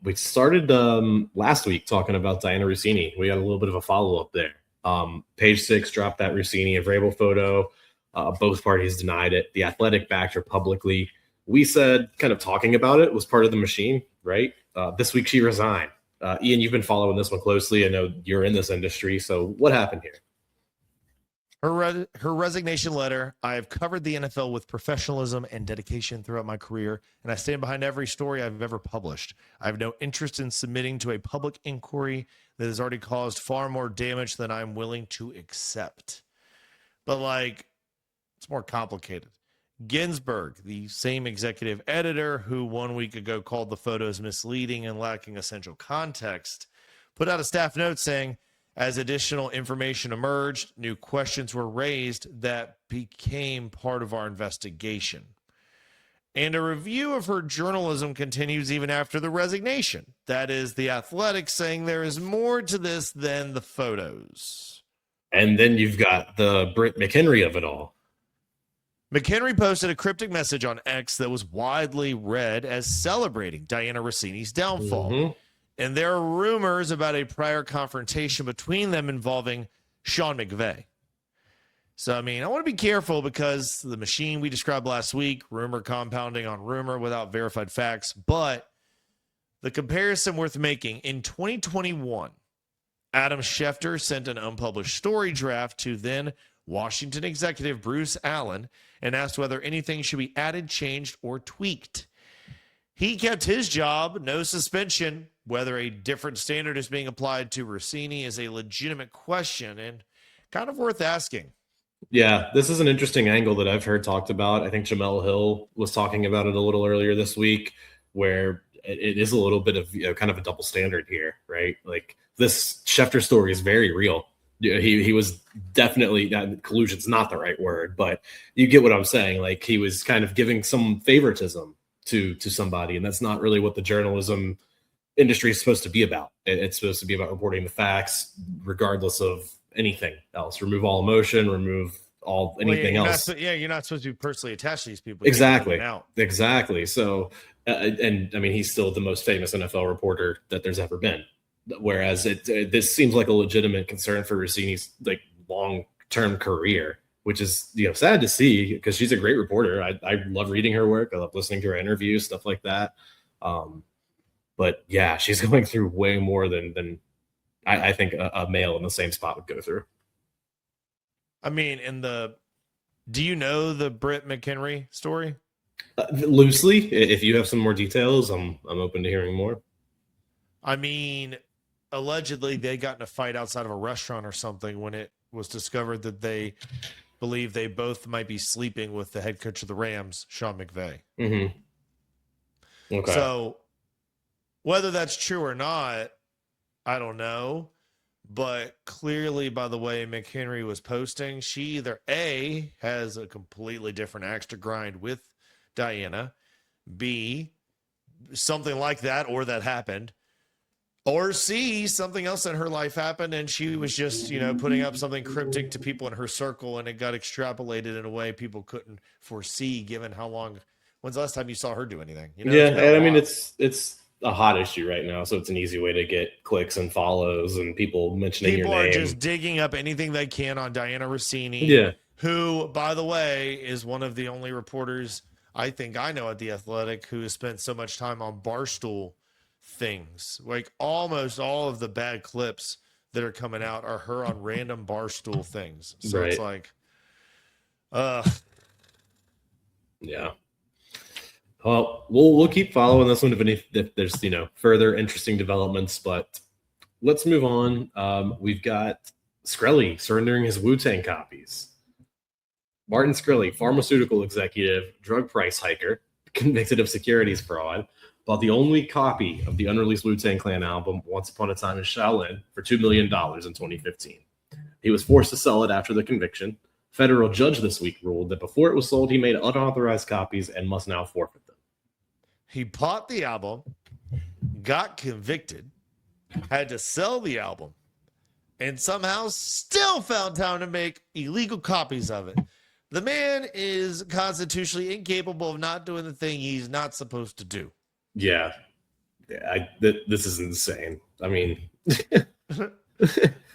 we started last week talking about Dianna Russini. We got a little bit of a follow-up there. Page 6 dropped that Russini and Vrabel photo. Both parties denied it. The Athletic backed her publicly. We said kind of talking about it was part of the machine, right? This week she resigned. Ian, you've been following this one closely. I know you're in this industry. So what happened here? Her resignation letter. I have covered the NFL with professionalism and dedication throughout my career, and I stand behind every story I've ever published. I have no interest in submitting to a public inquiry that has already caused far more damage than I'm willing to accept. But, like, it's more complicated. Ginsburg, the same executive editor who 1 week ago called the photos misleading and lacking essential context, put out a staff note saying, as additional information emerged, new questions were raised that became part of our investigation. And a review of her journalism continues even after the resignation. That is, The Athletic saying there is more to this than the photos. And then you've got the Britt McHenry of it all. McHenry posted a cryptic message on X that was widely read as celebrating Dianna Russini's downfall. Mm-hmm. And there are rumors about a prior confrontation between them involving Sean McVay. So, I mean, I want to be careful because the machine we described last week, rumor compounding on rumor without verified facts. But the comparison worth making, in 2021, Adam Schefter sent an unpublished story draft to then Washington executive Bruce Allen and asked whether anything should be added, changed, or tweaked. He kept his job, no suspension. Whether a different standard is being applied to Russini is a legitimate question and kind of worth asking. Yeah, this is an interesting angle that I've heard talked about. I think Jamel Hill was talking about it a little earlier this week, where it is a little bit of kind of a double standard here, right? Like this Schefter story is very real. He was definitely, collusion's not the right word, but you get what I'm saying. Like he was kind of giving some favoritism to somebody, and that's not really what the journalism industry is supposed to be about. It's supposed to be about reporting the facts regardless of anything else. Remove all emotion, remove anything else. You're not supposed to be personally attached to these people. Exactly. So and I mean, he's still the most famous NFL reporter that there's ever been, whereas this seems like a legitimate concern for Russini's like long-term career, which is sad to see because she's a great reporter. I love reading her work. I love listening to her interviews, stuff like that. But yeah, she's going through way more than I think a male in the same spot would go through. I mean, do you know the Britt McHenry story? Loosely, if you have some more details, I'm open to hearing more. I mean, allegedly they got in a fight outside of a restaurant or something when it was discovered that they believe they both might be sleeping with the head coach of the Rams, Sean McVay. Mm-hmm. Okay. So whether that's true or not, I don't know. But clearly, by the way McHenry was posting, she either A, has a completely different axe to grind with Dianna, B, something like that or that happened, or C, something else in her life happened and she was just, putting up something cryptic to people in her circle and it got extrapolated in a way people couldn't foresee given how long. When's the last time you saw her do anything? Yeah, and I mean, it's a hot issue right now, so it's an easy way to get clicks and follows and people mentioning your name. People are just digging up anything they can on Dianna Russini, who, by the way, is one of the only reporters I think I know at The Athletic who has spent so much time on Barstool things. Like almost all of the bad clips that are coming out are her on random Barstool things. So It's like, yeah. Well, we'll keep following this one if there's further interesting developments, but let's move on. We've got Shkreli surrendering his Wu-Tang copies. Martin Shkreli, pharmaceutical executive, drug price hiker, convicted of securities fraud, bought the only copy of the unreleased Wu-Tang Clan album Once Upon a Time in Shaolin for $2 million in 2015. He was forced to sell it after the conviction. Federal judge this week ruled that before it was sold, he made unauthorized copies and must now forfeit them. He bought the album, got convicted, had to sell the album, and somehow still found time to make illegal copies of it. The man is constitutionally incapable of not doing the thing he's not supposed to do. Yeah. this is insane. I mean,